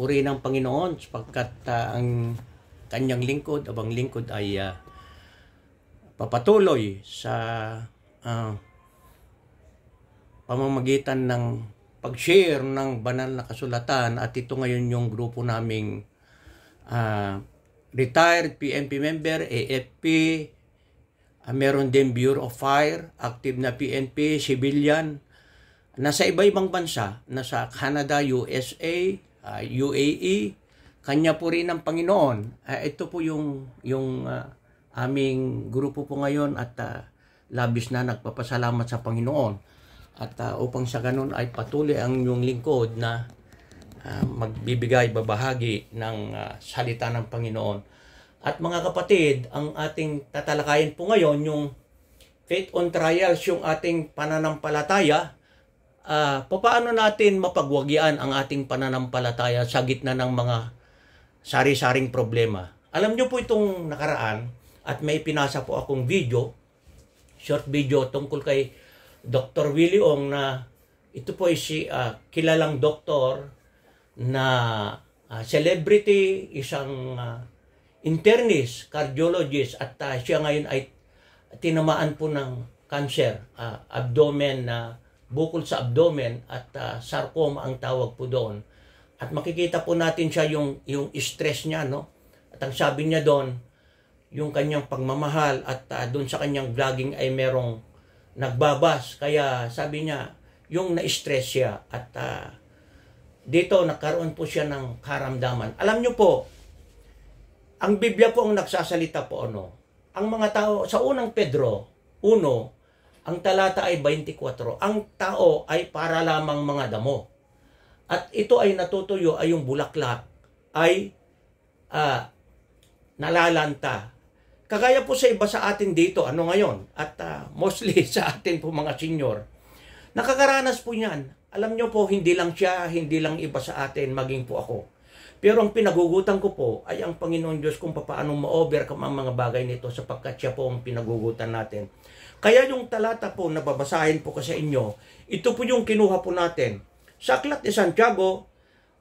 Puri ng Panginoon sapagkat ang kanyang lingkod, abang lingkod ay papatuloy sa pamamagitan ng pag-share ng banal na kasulatan. At ito ngayon yung grupo naming retired PNP member, AFP, meron din Bureau of Fire, active na PNP, civilian, nasa iba-ibang bansa, nasa Canada, USA, UAE, kanya po rin ng Panginoon. Ito po yung aming grupo po ngayon at labis na nagpapasalamat sa Panginoon. At upang sa ganun ay patuloy ang inyong lingkod na magbibigay, babahagi ng salita ng Panginoon. At mga kapatid, ang ating tatalakayin po ngayon, yung faith on trials, yung ating pananampalataya. Paano natin mapagwagyan ang ating pananampalataya sa gitna ng mga sari-saring problema? Alam nyo po itong nakaraan, at may pinasa po akong video, short video tungkol kay Dr. Willie Ong, na ito po ay kilalang doktor na celebrity, isang internist, cardiologist, at siya ngayon ay tinamaan po ng cancer, abdomen, bukol sa abdomen, at sarcoma ang tawag po doon. At makikita po natin siya yung stress niya, no? At ang sabi niya doon, yung kanyang pagmamahal, at doon sa kanyang vlogging ay merong nagbabas. Kaya sabi niya, yung na-stress siya, at dito nagkaroon po siya ng karamdaman. Alam niyo po, ang Biblia po ang nagsasalita po ang mga tao, sa unang Pedro 1, ang talata ay 24, ang tao ay para lamang mga damo. At ito ay natutuyo, ay yung bulaklak ay nalalanta. Kagaya po sa iba sa atin dito, ngayon, at mostly sa atin po mga senior, nakakaranas po niyan. Alam nyo po, hindi lang siya, hindi lang iba sa atin, maging po ako. Pero ang pinagugutan ko po ay ang Panginoon Diyos kung paano ma-overcome ang mga bagay nito, sapagkat siya po ang pinagugutan natin. Kaya yung talata po na babasahin po ko sa inyo, ito po yung kinuha po natin. Sa Aklat ni Santiago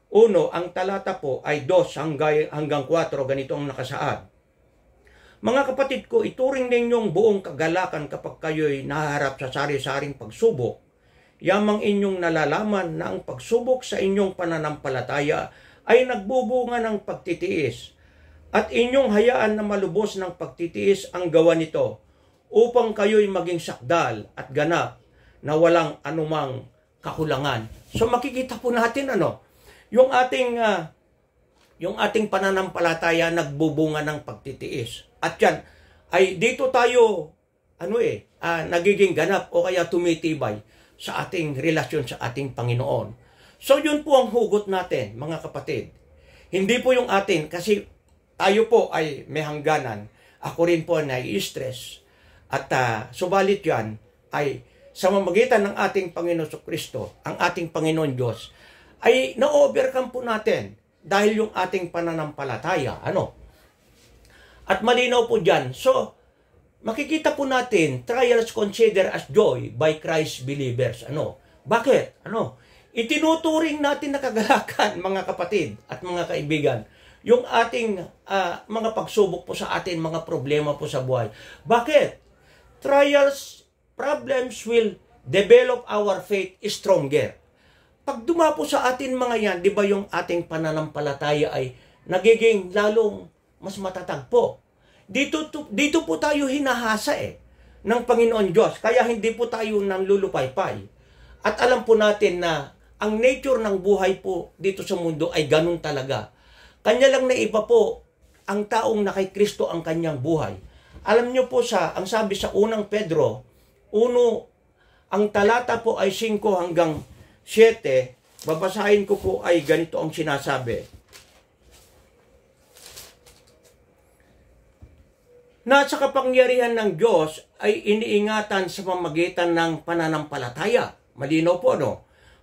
1, ang talata po ay 2 hanggang 4, ganito ang nakasaad. Mga kapatid ko, ituring ninyong buong kagalakan kapag kayo'y nahaharap sa sari-saring pagsubok. Yamang inyong nalalaman na ang pagsubok sa inyong pananampalataya ay nagbubunga ng pagtitiis. At inyong hayaan na malubos ng pagtitiis ang gawa nito, upang kayo'y maging sakdal at ganap na walang anumang kakulangan. So makikita po natin yung ating pananampalataya nagbubunga ng pagtitiis. At yan ay dito tayo nagiging ganap o kaya tumitibay sa ating relasyon sa ating Panginoon. So yun po ang hugot natin, mga kapatid. Hindi po yung atin, kasi tayo po ay may hangganan. Ako rin po nai-stress. At subalit yan ay sa mamagitan ng ating Panginoon Kristo, ang ating Panginoon Diyos, ay na-overcome po natin dahil yung ating pananampalataya. At malinaw po dyan. So, makikita po natin, trials consider as joy by Christ believers. Bakit? Itinuturing natin na kagalakan, mga kapatid at mga kaibigan, yung ating mga pagsubok po sa atin, mga problema po sa buhay. Bakit? Trials, problems will develop our faith stronger. Pag dumapo sa atin mga yan, di ba yung ating pananampalataya ay nagiging lalong mas matatag po. Dito po tayo hinahasa ng Panginoon Diyos. Kaya hindi po tayo nanlulupaypay. At alam po natin na ang nature ng buhay po dito sa mundo ay ganun talaga. Kanya lang na iba po ang taong na kay Kristo ang kanyang buhay. Alam nyo po ang sabi sa unang Pedro 1, ang talata po ay 5 hanggang 7, babasahin ko po ay ganito ang sinasabi. Na sa kapangyarihan ng Diyos ay iniingatan sa pamamagitan ng pananampalataya. Malinaw po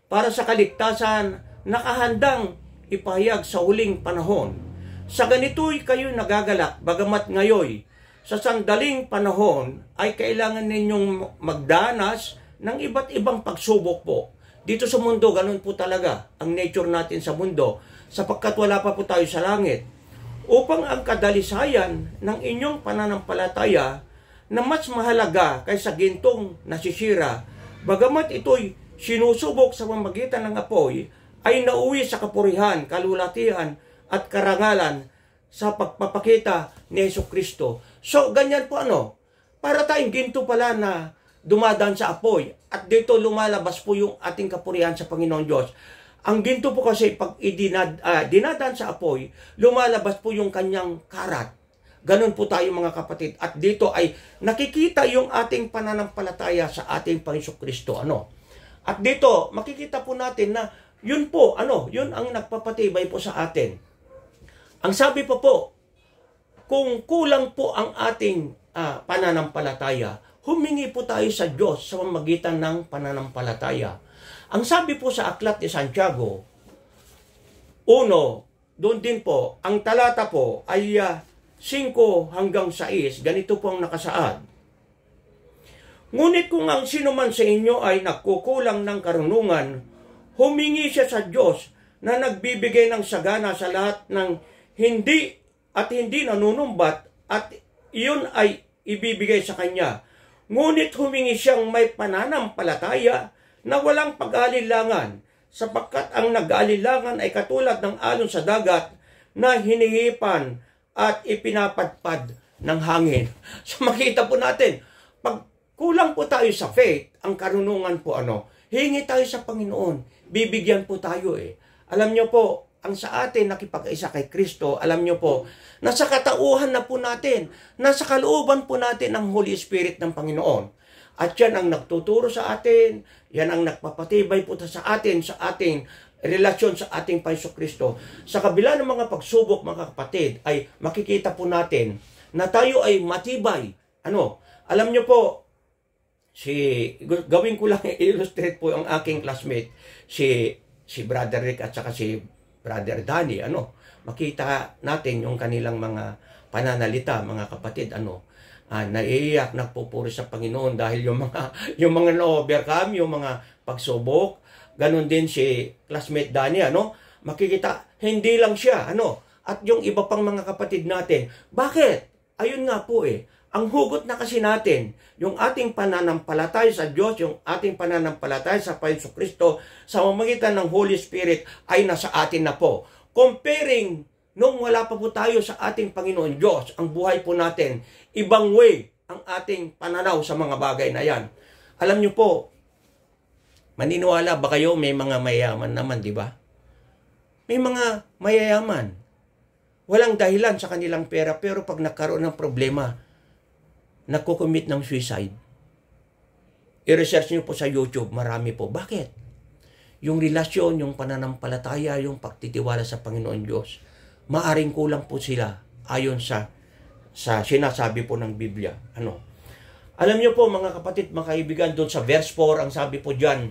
para sa kaligtasan nakahandang ipahayag sa huling panahon. Sa ganito'y kayo nagagalak, bagamat ngayon, sa sandaling panahon ay kailangan ninyong magdanas ng iba't ibang pagsubok po. Dito sa mundo, ganun po talaga ang nature natin sa mundo, sapagkat wala pa po tayo sa langit. Upang ang kadalisayan ng inyong pananampalataya na mas mahalaga kaysa gintong nasisira, bagamat ito'y sinusubok sa pamamagitan ng apoy, ay nauwi sa kapurihan, kalulatihan at karangalan sa pagpapakita ni Jesucristo. So, ganyan po para tayong ginto pala na dumadaan sa apoy at dito lumalabas po yung ating kapurihan sa Panginoon Diyos. Ang ginto po kasi pag dinadaan sa apoy, lumalabas po yung kanyang karat. Ganun po tayo mga kapatid. At dito ay nakikita yung ating pananampalataya sa ating Panginoon Kristo. At dito makikita po natin na yun po, yun ang nagpapatibay po sa atin. Ang sabi po, kung kulang po ang ating pananampalataya, humingi po tayo sa Diyos sa pamamagitan ng pananampalataya. Ang sabi po sa Aklat ni Santiago, 1, doon din po, ang talata po ay 5 hanggang 6, ganito po ang nakasaad. Ngunit kung ang sino man sa inyo ay nagkukulang ng karunungan, humingi siya sa Diyos na nagbibigay ng sagana sa lahat ng hindi nanunumbat at iyon ay ibibigay sa kanya. Ngunit humingi siyang may pananampalataya na walang pag-aalilangan, sapagkat ang nag-aalilangan ay katulad ng alon sa dagat na hinihipan at ipinapadpad ng hangin. So makita po natin, pag kulang po tayo sa faith, ang karunungan po hingi tayo sa Panginoon, bibigyan po tayo Alam nyo po, ang sa atin nakipag-isa kay Kristo, alam nyo po, nasa katauhan na po natin, nasa kalooban po natin ang Holy Spirit ng Panginoon. At yan ang nagtuturo sa atin, yan ang nagpapatibay po sa atin, sa ating relasyon sa ating Panginoon Kristo. Sa kabila ng mga pagsubok, mga kapatid, ay makikita po natin na tayo ay matibay. Alam nyo po, gawin ko lang illustrate po ang aking classmate, si Brother Rick at saka si Brother Danny, makita natin yung kanilang mga pananalita, mga kapatid, naiiyak, nagpupuri sa Panginoon dahil yung mga na-overcome, yung mga pagsubok. Ganon din si classmate Danny, makikita, hindi lang siya, at yung iba pang mga kapatid natin. Bakit? Ayun nga po ang hugot na kasi natin, yung ating pananampalataya sa Diyos, yung ating pananampalataya sa Panginoon Kristo, sa pamamagitan ng Holy Spirit, ay nasa atin na po. Comparing nung wala pa po tayo sa ating Panginoon Diyos, ang buhay po natin, ibang way ang ating pananaw sa mga bagay na yan. Alam nyo po, maniniwala ba kayo may mga mayayaman naman, di ba? May mga mayayaman. Walang dahilan sa kanilang pera, pero pag nagkaroon ng problema, nagko-commit ng suicide. I-research nyo po sa YouTube, marami po. Bakit? Yung relasyon, yung pananampalataya, yung pagtitiwala sa Panginoon Diyos, maaring kulang po sila ayon sa sinasabi po ng Biblia. Alam niyo po mga kapatid, mga kaibigan, doon sa verse 4, ang sabi po dyan,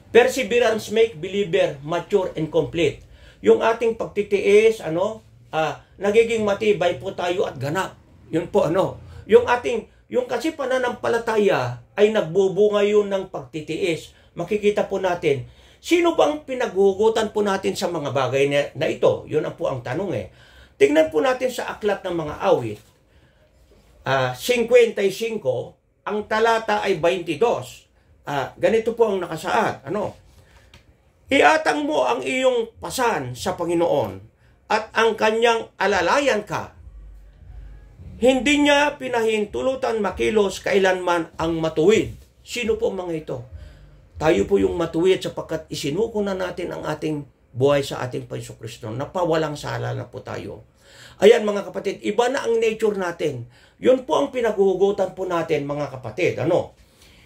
perseverance make believer mature and complete. Yung ating pagtitiis, nagiging matibay po tayo at ganap. Yun po yung kasi pananampalataya ay nagbubunga yun ng pagtitiis. Makikita po natin, sino bang pinaghugutan po natin sa mga bagay na ito? Yun ang po ang tanong Tingnan po natin sa aklat ng mga awit. 55, ang talata ay 22. Ganito po ang nakasaad. Iatang mo ang iyong pasan sa Panginoon at ang kanyang alalayan ka. Hindi niya pinahintulutan makilos kailanman ang matuwid. Sino po mga ito? Tayo po yung matuwid sapagkat isinuko na natin ang ating buhay sa ating Panginoon Kristo. Napawalang sala na po tayo. Ayan mga kapatid, iba na ang nature natin. Yun po ang pinaghuhugutan po natin mga kapatid.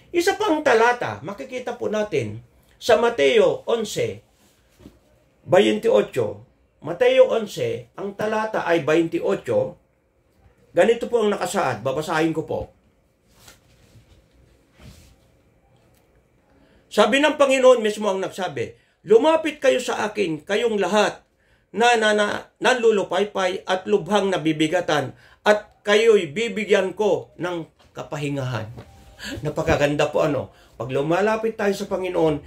Isa pang talata, makikita po natin sa Mateo 11, 28. Mateo 11, ang talata ay 28. Ganito po ang nakasaad. Babasahin ko po. Sabi ng Panginoon mismo ang nagsabi, lumapit kayo sa akin, kayong lahat na nanlulupaypay at lubhang nabibigatan, at kayo'y bibigyan ko ng kapahingahan. Napakaganda po Pag lumalapit tayo sa Panginoon,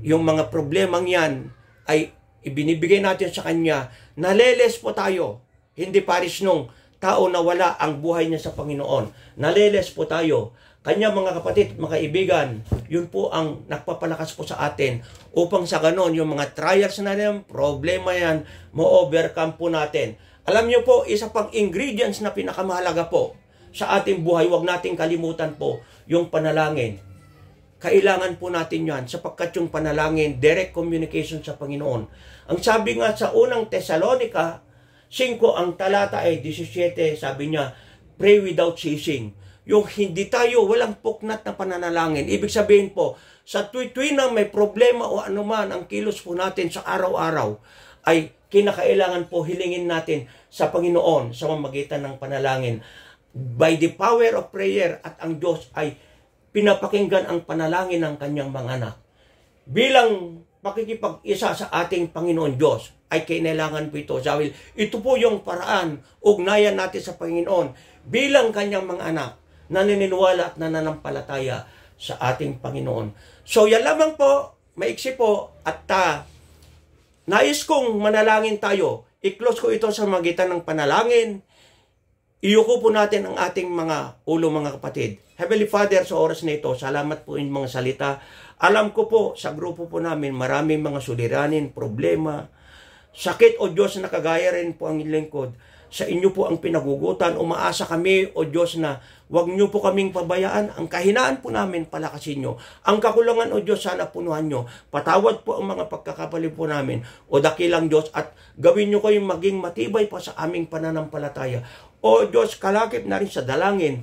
yung mga problemang yan ay ibinibigay natin sa Kanya, naleles po tayo. Hindi paris nung tao na wala ang buhay niya sa Panginoon. Naleles po tayo. Kanya mga kapatid, mga kaibigan, yun po ang nagpapalakas po sa atin upang sa ganon, yung mga trials na yan, problema yan, ma-overcome po natin. Alam niyo po, isa pang ingredients na pinakamahalaga po sa ating buhay, huwag nating kalimutan po yung panalangin. Kailangan po natin yan sapagkat yung panalangin, direct communication sa Panginoon. Ang sabi nga sa unang Thessalonica 5, ang talata ay 17, sabi niya, pray without ceasing. Yung hindi tayo, walang puknat na pananalangin. Ibig sabihin po, sa tuwi-tuwi na may problema o anuman ang kilos po natin sa araw-araw, ay kinakailangan po hilingin natin sa Panginoon sa pamamagitan ng panalangin. By the power of prayer, at ang Diyos ay pinapakinggan ang panalangin ng kanyang mga anak. Bilang pakikipag-isa sa ating Panginoon Diyos, ay kailangan po ito. Dahil ito po yung paraan, ugnayan natin sa Panginoon bilang kanyang mga anak, naniniwala at nananampalataya sa ating Panginoon. So yan lamang po, maiksi po, at nais kong manalangin tayo. I-close ko ito sa magitan ng panalangin. Iyuko po natin ang ating mga ulo, mga kapatid. Heavenly Father, sa oras na ito, salamat po inyong mga salita. Alam ko po, sa grupo po namin, maraming mga suliranin, problema, sakit o Diyos na kagaya rin po ang lingkod. Sa inyo po ang pinagugutan. Umaasa kami, o Diyos, na huwag niyo po kaming pabayaan. Ang kahinaan po namin, palakasin nyo. Ang kakulangan, o Diyos, sana punuhan nyo. Patawad po ang mga pagkakapali po namin, o dakilang Diyos, at gawin nyo kayong maging matibay pa sa aming pananampalataya. O Diyos, kalakip na rin sa dalangin,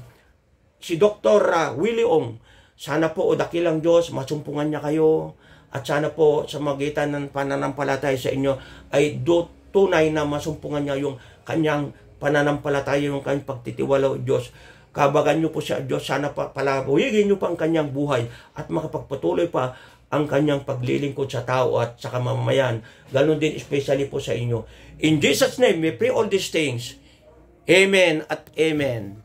si Dr. Willie Ong, sana po, o dakilang Diyos, masumpungan niya kayo, at sana po sa magitan ng pananampalataya sa inyo, ay tunay na masumpungan niya yung kanyang pananampalataya, yung kanyang pagtitiwala, Diyos. Kabagan niyo po siya, Diyos, sana palabuhigin niyo pa ang kanyang buhay at makapagpatuloy pa ang kanyang paglilingkod sa tao at sa kamamayan. Ganon din especially po sa inyo. In Jesus' name, we pray all these things. Amen at amen.